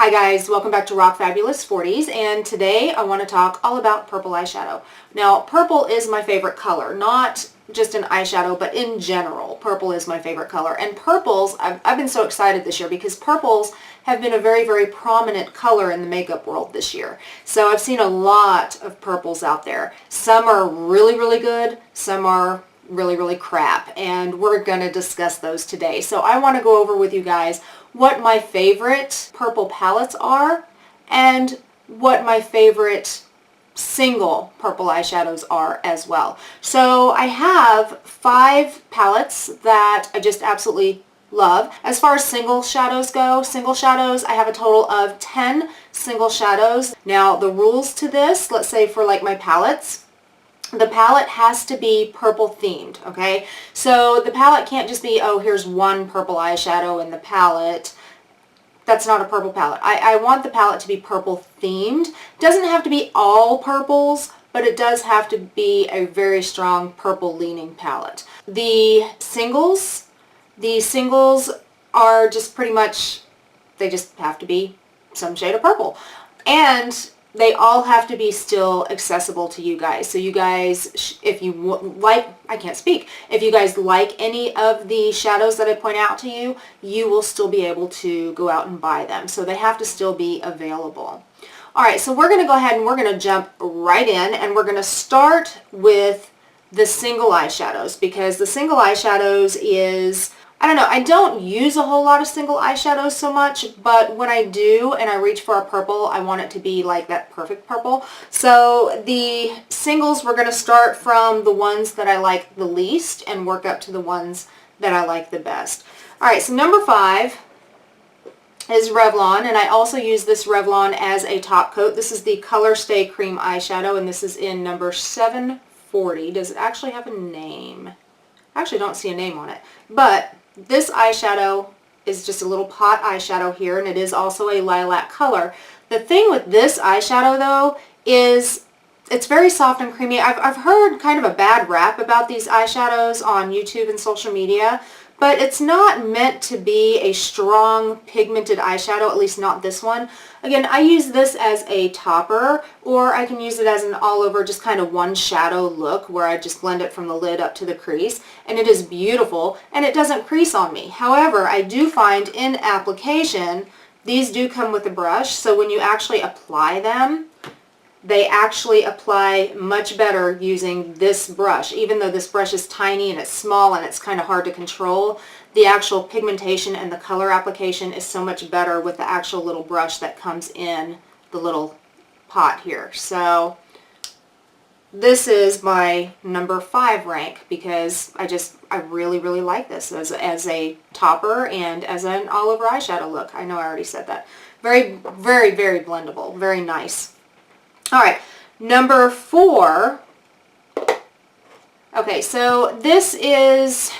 Hi guys, welcome back to Rock Fabulous 40s, and today I want to talk all about purple eyeshadow. Now, purple is my favorite color, not just an eyeshadow, but in general, purple is my favorite color. And purples, I've been so excited this year because purples have been a very, very prominent color in the makeup world this year. So I've seen a lot of purples out there. Some are really, really good, some are really, really crap, and we're going to discuss those today. So I want to go over with you guys what my favorite purple palettes are and what my favorite single purple eyeshadows are as well. So I have 5 palettes that I just absolutely love. As far as single shadows go, I have a total of 10 single shadows. Now the rules to this, let's say for like my palettes, the palette has to be purple themed, okay? So the palette can't just be, oh, here's one purple eyeshadow in the palette. That's not a purple palette. I want the palette to be purple themed. It doesn't have to be all purples, but it does have to be a very strong purple leaning palette. The singles are just pretty much, they just have to be some shade of purple. And they all have to be still accessible to you guys. So you guys, if you like, if you guys like any of the shadows that I point out to you, you will still be able to go out and buy them. So they have to still be available. All right, so we're going to go ahead and we're going to jump right in, and we're going to start with the single eyeshadows, because the single eyeshadows is, I don't know, I don't use a whole lot of single eyeshadows so much, but when I do and I reach for a purple, I want it to be like that perfect purple. So the singles, we're going to start from the ones that I like the least and work up to the ones that I like the best. All right, so number 5 is Revlon, and I also use this Revlon as a top coat. This is the Color Stay Cream eyeshadow, and this is in number 740. Does it actually have a name? I actually don't see a name on it, but this eyeshadow is just a little pot eyeshadow here, and it is also a lilac color. The thing with this eyeshadow, though, is it's very soft and creamy. I've heard kind of a bad rap about these eyeshadows on YouTube and social media, but it's not meant to be a strong pigmented eyeshadow, at least not this one. Again, I use this as a topper, or I can use it as an all-over, just kind of one shadow look where I just blend it from the lid up to the crease, and it is beautiful, and it doesn't crease on me. However, I do find in application, these do come with a brush, so when you actually apply them, they actually apply much better using this brush. Even though this brush is tiny and it's small and it's kind of hard to control, the actual pigmentation and the color application is so much better with the actual little brush that comes in the little pot here. So this is my number 5 rank because I really, really like this as a topper and as an all-over eyeshadow look. I know I already said that. Very, very, very blendable. Very nice. All right, number 4. Okay, so this is,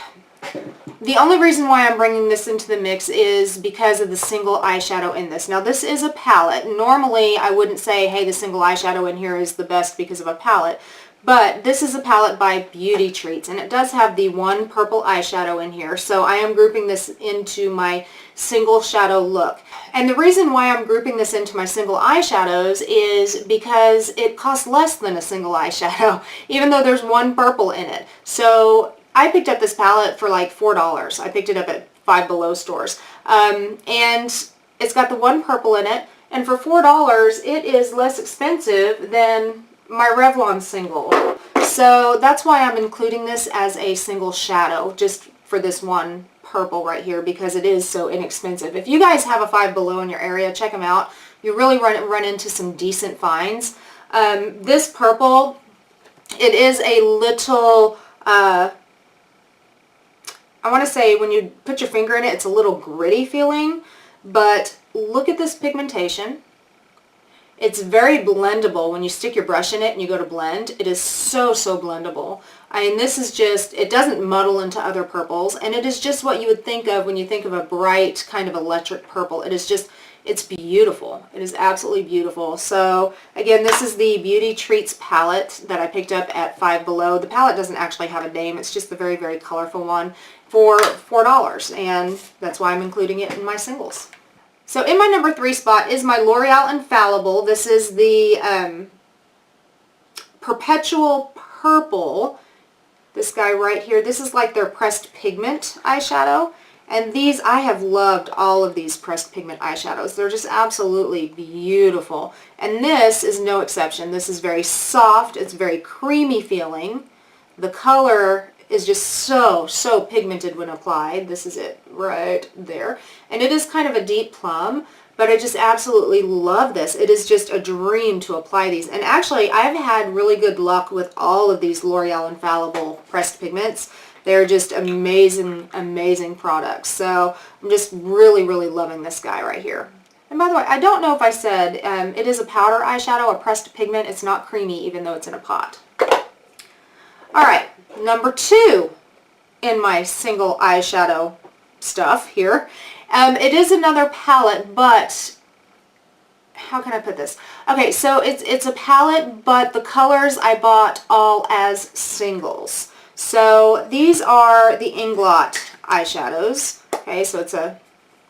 the only reason why I'm bringing this into the mix is because of the single eyeshadow in this. Now, this is a palette. Normally, I wouldn't say, hey, the single eyeshadow in here is the best because of a palette. But this is a palette by Beauty Treats, and it does have the one purple eyeshadow in here. So I am grouping this into my single shadow look. And the reason why I'm grouping this into my single eyeshadows is because it costs less than a single eyeshadow, even though there's one purple in it. So I picked up this palette for like $4. I picked it up at Five Below stores. And it's got the one purple in it, and for $4, it is less expensive than my Revlon single. So that's why I'm including this as a single shadow, just for this one purple right here, because it is so inexpensive. If you guys have a Five Below in your area, check them out. You really run into some decent finds. This purple, it is a little, I want to say when you put your finger in it, it's a little gritty feeling, but look at this pigmentation. It's very blendable. When you stick your brush in it and you go to blend, it is so, so blendable. I mean, this is just, it doesn't muddle into other purples, and it is just what you would think of when you think of a bright kind of electric purple. It is just, it's beautiful. It is absolutely beautiful. So again, this is the Beauty Treats palette that I picked up at Five Below. The palette doesn't actually have a name. It's just the very, very colorful one for $4, and that's why I'm including it in my singles. So in my number 3 spot is my L'Oreal Infallible. This is the Perpetual Purple. This guy right here. This is like their pressed pigment eyeshadow. And these, I have loved all of these pressed pigment eyeshadows. They're just absolutely beautiful. And this is no exception. This is very soft. It's very creamy feeling. The color is just so pigmented when applied. This is it right there. And it is kind of a deep plum, but I just absolutely love this. It is just a dream to apply these. And actually, I've had really good luck with all of these L'Oreal Infallible pressed pigments. They're just amazing, amazing products. So I'm just really, really loving this guy right here. And by the way, I don't know if I said, it is a powder eyeshadow, a pressed pigment. It's not creamy, even though it's in a pot. All right, number 2 in my single eyeshadow stuff here. It is another palette, but how can I put this? Okay, so it's a palette, but the colors I bought all as singles. So these are the Inglot eyeshadows. Okay, so it's a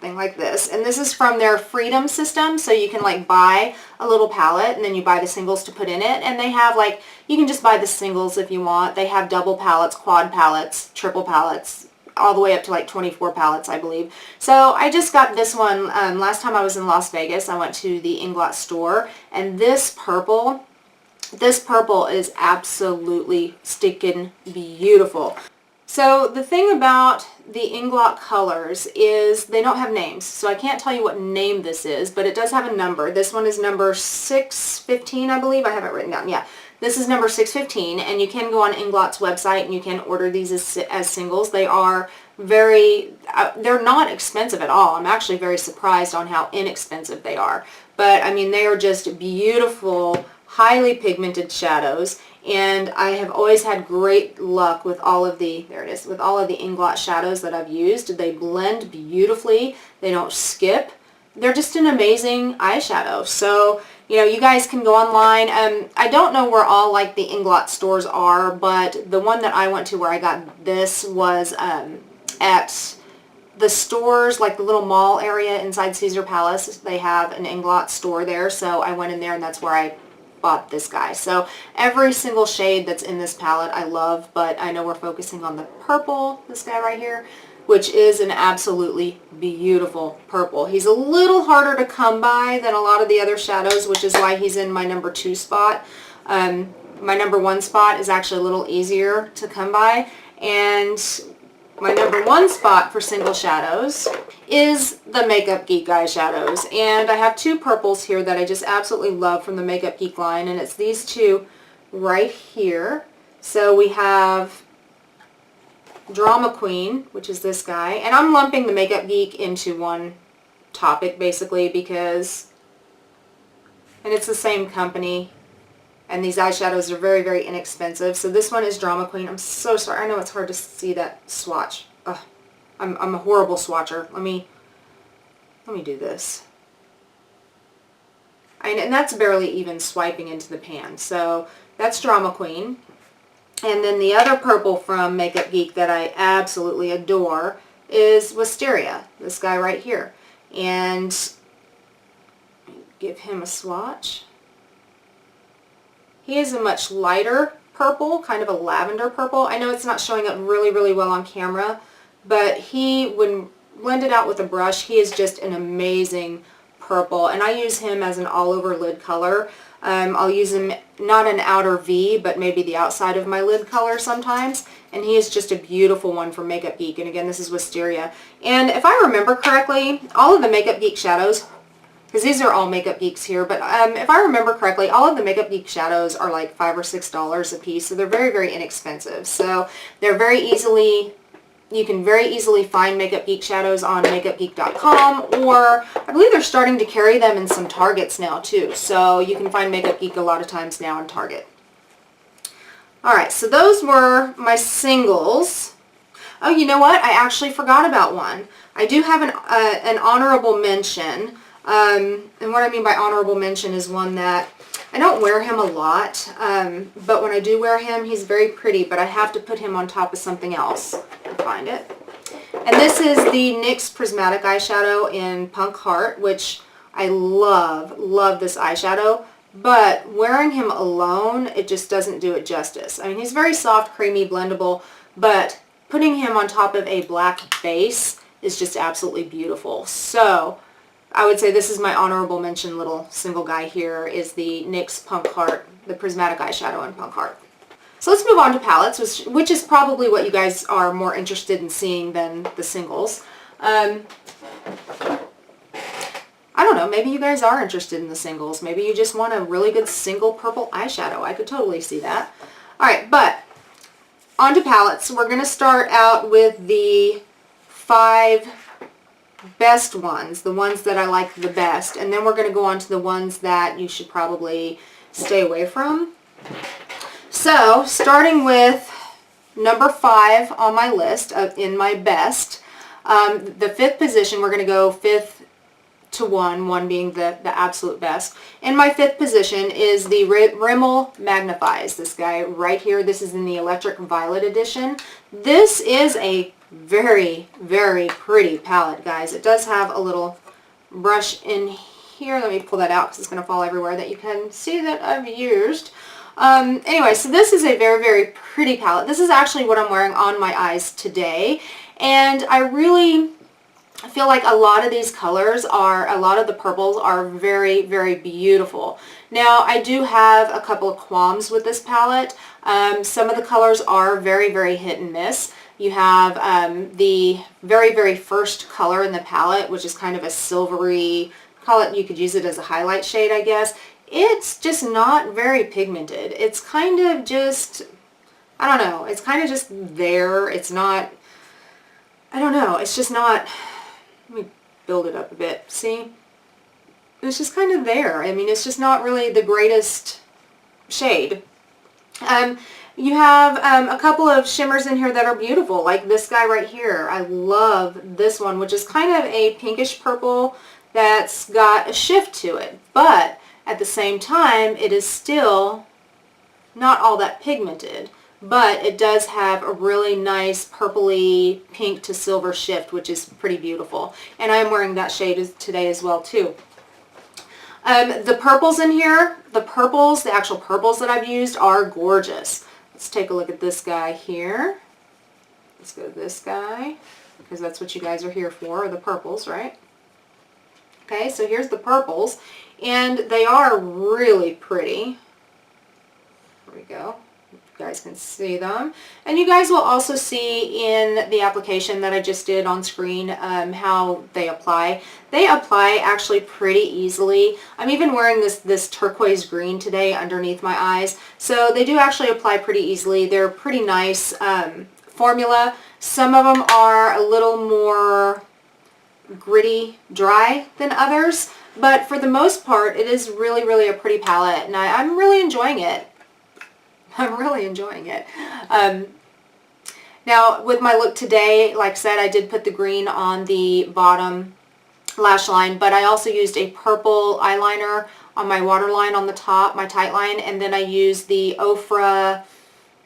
thing like this. And this is from their Freedom system. So you can like buy a little palette and then you buy the singles to put in it. And they have like, you can just buy the singles if you want. They have double palettes, quad palettes, triple palettes, all the way up to like 24 palettes, I believe. So I just got this one. Last time I was in Las Vegas, I went to the Inglot store. And this purple is absolutely stinking beautiful. So the thing about the Inglot colors is they don't have names. So I can't tell you what name this is, but it does have a number. This one is number 615, I believe. I have it written down. Yeah, this is number 615, and you can go on Inglot's website and you can order these as singles. They are they're not expensive at all. I'm actually very surprised on how inexpensive they are. But I mean, they are just beautiful, highly pigmented shadows, and I have always had great luck with all of the, there it is, with all of the Inglot shadows that I've used. They blend beautifully. They don't skip. They're just an amazing eyeshadow. So, you know, you guys can go online. I don't know where all like the Inglot stores are, but the one that I went to where I got this was at the stores, like the little mall area inside Caesar Palace. They have an Inglot store there, so I went in there and that's where I bought this guy. So every single shade that's in this palette I love, but I know we're focusing on the purple, this guy right here, which is an absolutely beautiful purple. He's a little harder to come by than a lot of the other shadows, which is why he's in my number 2 spot. My number 1 spot is actually a little easier to come by, and my number 1 spot for single shadows is the Makeup Geek eyeshadows. And I have 2 purples here that I just absolutely love from the Makeup Geek line, and it's these 2 right here. So we have Drama Queen, which is this guy. And I'm lumping the Makeup Geek into one topic basically because, and it's the same company. And these eyeshadows are very, very inexpensive. So this one is Drama Queen. I'm so sorry. I know it's hard to see that swatch. Ugh. I'm a horrible swatcher. Let me do this. And that's barely even swiping into the pan. So that's Drama Queen. And then the other purple from Makeup Geek that I absolutely adore is Wisteria. This guy right here. And give him a swatch. He is a much lighter purple, kind of a lavender purple. I know it's not showing up really, really well on camera, but he, when blended out with a brush, he is just an amazing purple. And I use him as an all-over lid color. I'll use him not an outer V, but maybe the outside of my lid color sometimes. And he is just a beautiful one from Makeup Geek. And again, this is Wisteria. And if I remember correctly, all of the Makeup Geek shadows, because these are all Makeup Geeks here, but if I remember correctly, all of the Makeup Geek shadows are like $5 or $6 a piece, so they're very, very inexpensive. So they're very easily, you can very easily find Makeup Geek shadows on makeupgeek.com, or I believe they're starting to carry them in some Targets now too. So you can find Makeup Geek a lot of times now in Target. Alright, so those were my singles. Oh, you know what? I actually forgot about one. I do have an honorable mention. And what I mean by honorable mention is one that I don't wear him a lot, but when I do wear him, he's very pretty, but I have to put him on top of something else. I'll find it. And this is the NYX Prismatic eyeshadow in Punk Heart, which I love this eyeshadow. But wearing him alone, it just doesn't do it justice. I mean, he's very soft, creamy, blendable, but putting him on top of a black base is just absolutely beautiful. So I would say this is my honorable mention little single guy here, is the NYX Punk Heart, the Prismatic eyeshadow in Punk Heart. So let's move on to palettes, which is probably what you guys are more interested in seeing than the singles. I don't know, maybe you guys are interested in the singles. Maybe you just want a really good single purple eyeshadow. I could totally see that. Alright, but on to palettes. We're going to start out with the 5 best ones, the ones that I like the best, and then we're going to go on to the ones that you should probably stay away from. So, starting with number 5 on my list in my best, the 5th position, we're going to go 5th to 1 being the absolute best. In my 5th position is the Rimmel Magnifeyes. This guy right here, this is in the Electric Violet edition. This is a very, very pretty palette, guys. It does have a little brush in here. Let me pull that out because it's going to fall everywhere that you can see that I've used. Anyway, so this is a very, very pretty palette. This is actually what I'm wearing on my eyes today, and I really feel like a lot of these colors a lot of the purples are very, very beautiful. Now, I do have a couple of qualms with this palette. Some of the colors are very, very hit and miss. You have the very, very first color in the palette, which is kind of a silvery, you could use it as a highlight shade, I guess. It's just not very pigmented. It's kind of just, I don't know, it's kind of just there. It's not, I don't know, it's just not, let me build it up a bit. See? It's just kind of there. I mean, it's just not really the greatest shade. You have a couple of shimmers in here that are beautiful, like this guy right here. I love this one, which is kind of a pinkish purple that's got a shift to it. But at the same time, it is still not all that pigmented. But it does have a really nice purpley pink to silver shift, which is pretty beautiful. And I'm wearing that shade today as well, too. The purples in here, the actual purples that I've used are gorgeous. Let's take a look at this guy here. Let's go to this guy, because that's what you guys are here for, the purples, right? Okay, so here's the purples, and they are really pretty. There we go. You guys can see them, and you guys will also see in the application that I just did on screen how they apply. They apply actually pretty easily. I'm even wearing this turquoise green today underneath my eyes, so they do actually apply pretty easily. They're pretty nice formula. Some of them are a little more gritty, dry than others, but for the most part it is really, really a pretty palette, and I'm really enjoying it. I'm really enjoying it. Now, with my look today, like I said, I did put the green on the bottom lash line, but I also used a purple eyeliner on my waterline on the top, my tight line, and then I used the Ofra,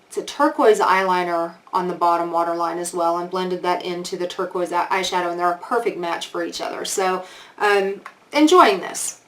it's a turquoise eyeliner on the bottom waterline as well, and blended that into the turquoise eyeshadow, and they're a perfect match for each other. So, enjoying this.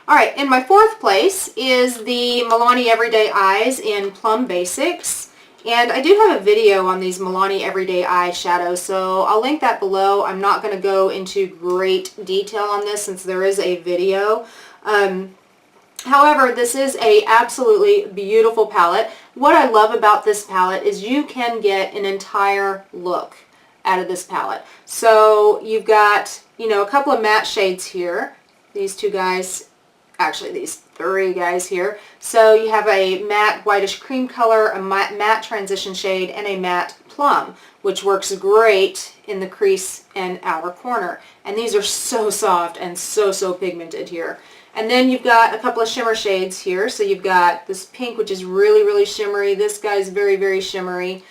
Alright, in my 4th place is the Milani Everyday Eyes in Plum Basics. And I do have a video on these Milani Everyday Eyeshadows, so I'll link that below. I'm not going to go into great detail on this since there is a video. However, this is a absolutely beautiful palette. What I love about this palette is you can get an entire look out of this palette. So you've got, you know, a couple of matte shades here. These two guys, actually these 3 guys here. So you have a matte whitish cream color, a matte transition shade, and a matte plum, which works great in the crease and outer corner. And these are so soft and so pigmented here. And then you've got a couple of shimmer shades here. So you've got this pink, which is really, really shimmery. This guy's very, very shimmery.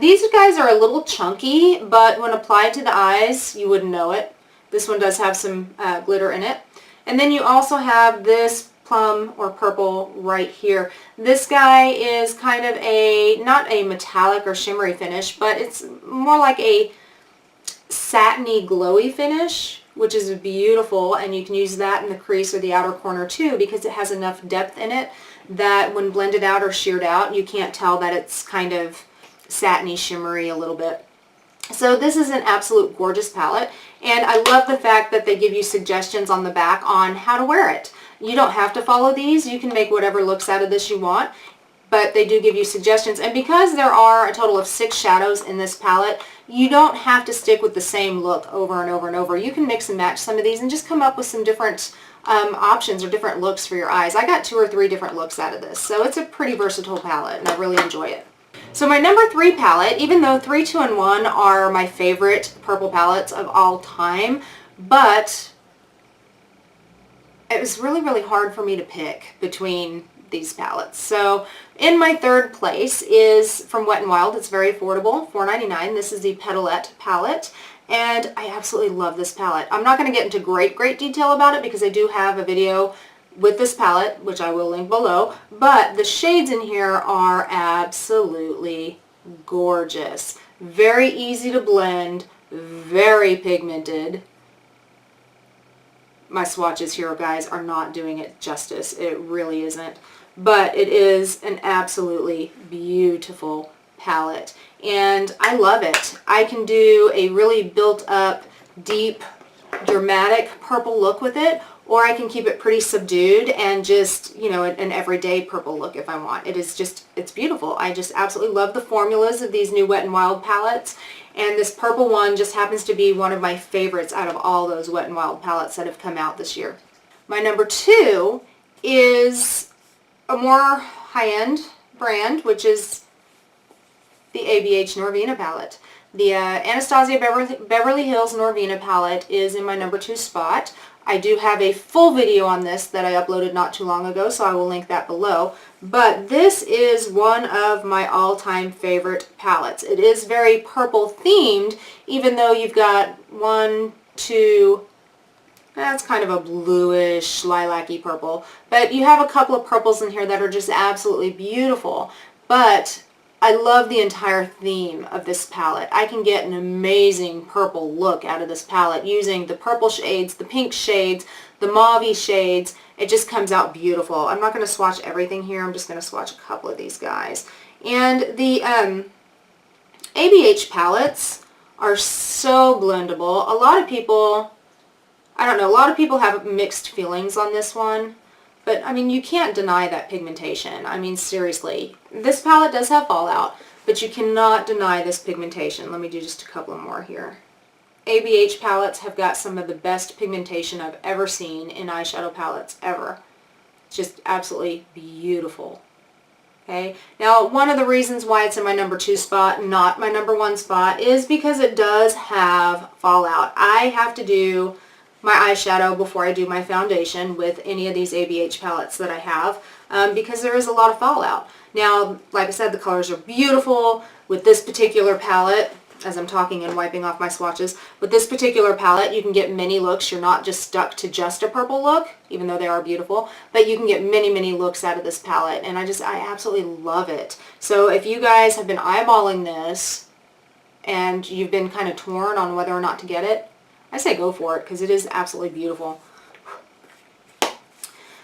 These guys are a little chunky, but when applied to the eyes, you wouldn't know it. This one does have some glitter in it. And then you also have this plum or purple right here. This guy is kind of not a metallic or shimmery finish, but it's more like a satiny glowy finish, which is beautiful, and you can use that in the crease or the outer corner too because it has enough depth in it that when blended out or sheared out, you can't tell that it's kind of satiny, shimmery a little bit. So this is an absolute gorgeous palette, and I love the fact that they give you suggestions on the back on how to wear it. You don't have to follow these. You can make whatever looks out of this you want, but they do give you suggestions. And because there are a total of 6 shadows in this palette, you don't have to stick with the same look over and over and over. You can mix and match some of these and just come up with some different options or different looks for your eyes. I got 2 or 3 different looks out of this, so it's a pretty versatile palette, and I really enjoy it. So my number 3 palette, even though 3, 2, and 1 are my favorite purple palettes of all time, but it was really, really hard for me to pick between these palettes. So in my 3rd place is from Wet n Wild. It's very affordable, $4.99. This is the Petalette palette, and I absolutely love this palette. I'm not going to get into great detail about it because I do have a video with this palette, which I will link below, but the shades in here are absolutely gorgeous. Very easy to blend, very pigmented. My swatches here, guys, are not doing it justice. It really isn't. But it is an absolutely beautiful palette, and I love it. I can do a really built up, deep, dramatic purple look with it, or I can keep it pretty subdued and just, you know, an everyday purple look if I want. It is just, it's beautiful. I just absolutely love the formulas of these new Wet n Wild palettes, and this purple one just happens to be one of my favorites out of all those Wet n Wild palettes that have come out this year. My number 2 is a more high-end brand, which is the ABH Norvina palette. The Anastasia Beverly Hills Norvina palette is in my number 2 spot. I do have a full video on this that I uploaded not too long ago, so I will link that below. But this is one of my all-time favorite palettes. It is very purple themed, even though you've got 1, 2, that's kind of a bluish, lilac-y purple. But you have a couple of purples in here that are just absolutely beautiful. But I love the entire theme of this palette. I can get an amazing purple look out of this palette using the purple shades, the pink shades, the mauve shades. It just comes out beautiful. I'm not going to swatch everything here. I'm just going to swatch a couple of these guys. And the ABH palettes are so blendable. A lot of people, I don't know, a lot of people have mixed feelings on this one. But, I mean, you can't deny that pigmentation. I mean, seriously. This palette does have fallout, but you cannot deny this pigmentation. Let me do just a couple more here. ABH palettes have got some of the best pigmentation I've ever seen in eyeshadow palettes ever. It's just absolutely beautiful. Okay? Now, one of the reasons why it's in my number 2 spot, not my number 1 spot, is because it does have fallout. I have to do my eyeshadow before I do my foundation with any of these ABH palettes that I have because there is a lot of fallout. Now, like I said, the colors are beautiful. With this particular palette, as I'm talking and wiping off my swatches, with this particular palette you can get many looks. You're not just stuck to just a purple look, even though they are beautiful, but you can get many looks out of this palette, and I absolutely love it. So if you guys have been eyeballing this and you've been kind of torn on whether or not to get it, I say go for it because it is absolutely beautiful.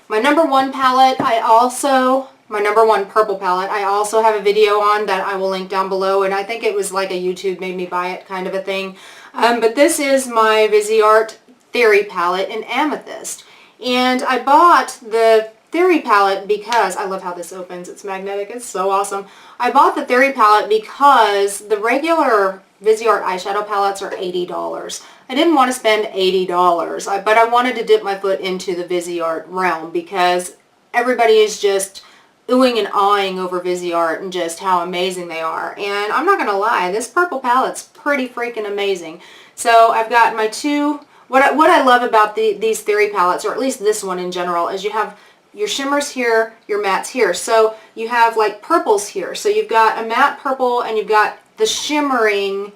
My number 1 palette, my number 1 purple palette, I also have a video on that I will link down below, and I think it was like a YouTube made me buy it kind of a thing. But this is my Viseart Theory palette in Amethyst. And I bought the Theory palette because, I love how this opens, it's magnetic, it's so awesome. I bought the Theory palette because the regular Viseart eyeshadow palettes are $80. I didn't want to spend $80, but I wanted to dip my foot into the Viseart realm because everybody is just oohing and awing over Viseart and just how amazing they are. And I'm not going to lie, this purple palette's pretty freaking amazing. So I've got my 2, what I love about these Theory palettes, or at least this one in general, is you have your shimmers here, your mattes here. So you have like purples here. So you've got a matte purple and you've got the shimmering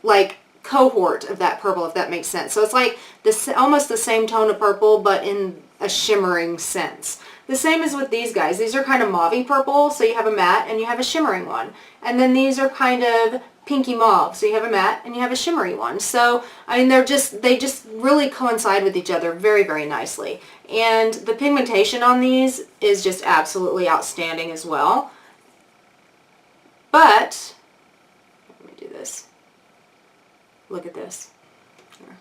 like cohort of that purple, if that makes sense. So it's like this, almost the same tone of purple, but in a shimmering sense. The same as with these guys. These are kind of mauve-y purple, so you have a matte and you have a shimmering one. And then these are kind of pinky mauve, so you have a matte and you have a shimmery one. So, I mean, they just really coincide with each other very, very nicely. And the pigmentation on these is just absolutely outstanding as well. But, let me do this. Look at this. Here.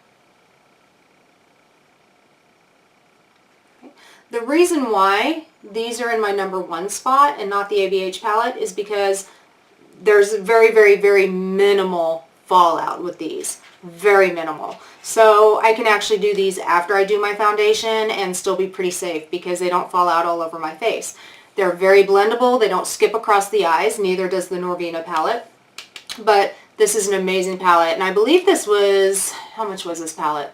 Okay. The reason why these are in my #1 spot and not the ABH palette is because there's very, very, very minimal fallout with these. Very minimal. So I can actually do these after I do my foundation and still be pretty safe because they don't fall out all over my face. They're very blendable. They don't skip across the eyes. Neither does the Norvina palette. But this is an amazing palette. And I believe this was, how much was this palette?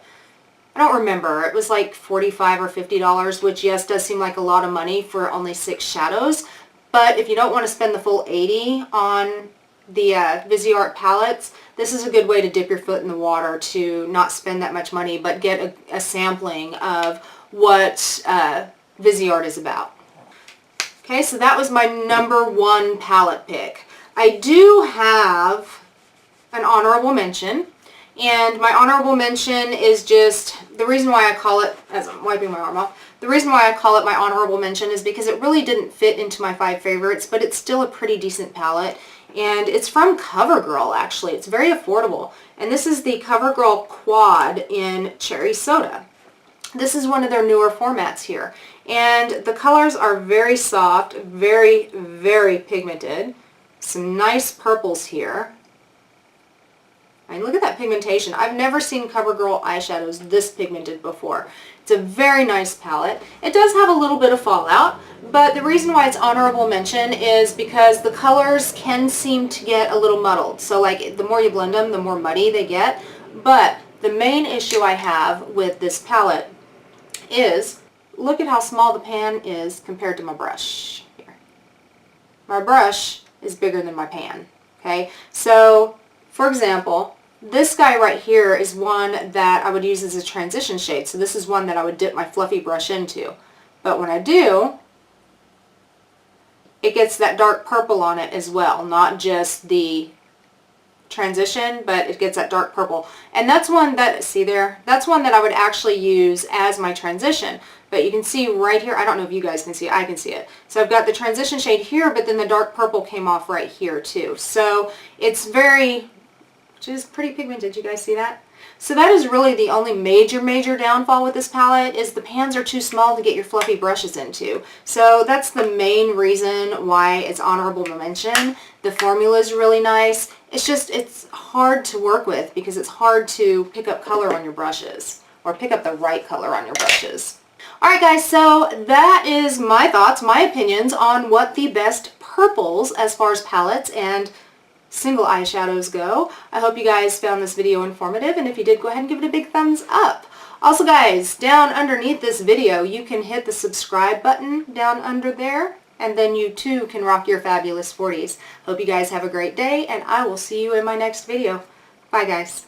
I don't remember. It was like $45 or $50, which yes, does seem like a lot of money for only 6 shadows. But if you don't want to spend the full $80 on the Viseart palettes, this is a good way to dip your foot in the water to not spend that much money, but get a sampling of what Viseart is about. Okay, so that was my #1 palette pick. I do have an honorable mention, and my honorable mention is just, the reason why I call it, as I'm wiping my arm off, the reason why I call it my honorable mention is because it really didn't fit into my 5 favorites, but it's still a pretty decent palette. And it's from CoverGirl, actually. It's very affordable. And this is the CoverGirl Quad in Cherry Soda. This is one of their newer formats here. And the colors are very soft, very, very pigmented. Some nice purples here. And look at that pigmentation. I've never seen CoverGirl eyeshadows this pigmented before. It's a very nice palette. It does have a little bit of fallout, but the reason why it's honorable mention is because the colors can seem to get a little muddled. So like the more you blend them, the more muddy they get. But the main issue I have with this palette is, look at how small the pan is compared to my brush. Here. My brush is bigger than my pan. Okay, so for example, this guy right here is one that I would use as a transition shade. So this is one that I would dip my fluffy brush into. But when I do, it gets that dark purple on it as well. Not just the transition, but it gets that dark purple. And that's one that, see there? That's one that I would actually use as my transition. But you can see right here, I don't know if you guys can see it, I can see it. So I've got the transition shade here, but then the dark purple came off right here too. So it's very, which is pretty pigmented. You guys see that? So that is really the only major downfall with this palette, is the pans are too small to get your fluffy brushes into. So that's the main reason why it's honorable mention. The formula is really nice. It's just, it's hard to work with because it's hard to pick up color on your brushes, or pick up the right color on your brushes. Alright guys, so that is my thoughts, my opinions on what the best purples as far as palettes and single eyeshadows go. I hope you guys found this video informative, and if you did, go ahead and give it a big thumbs up. Also guys, down underneath this video, you can hit the subscribe button down under there, and then you too can rock your fabulous 40s. Hope you guys have a great day, and I will see you in my next video. Bye guys.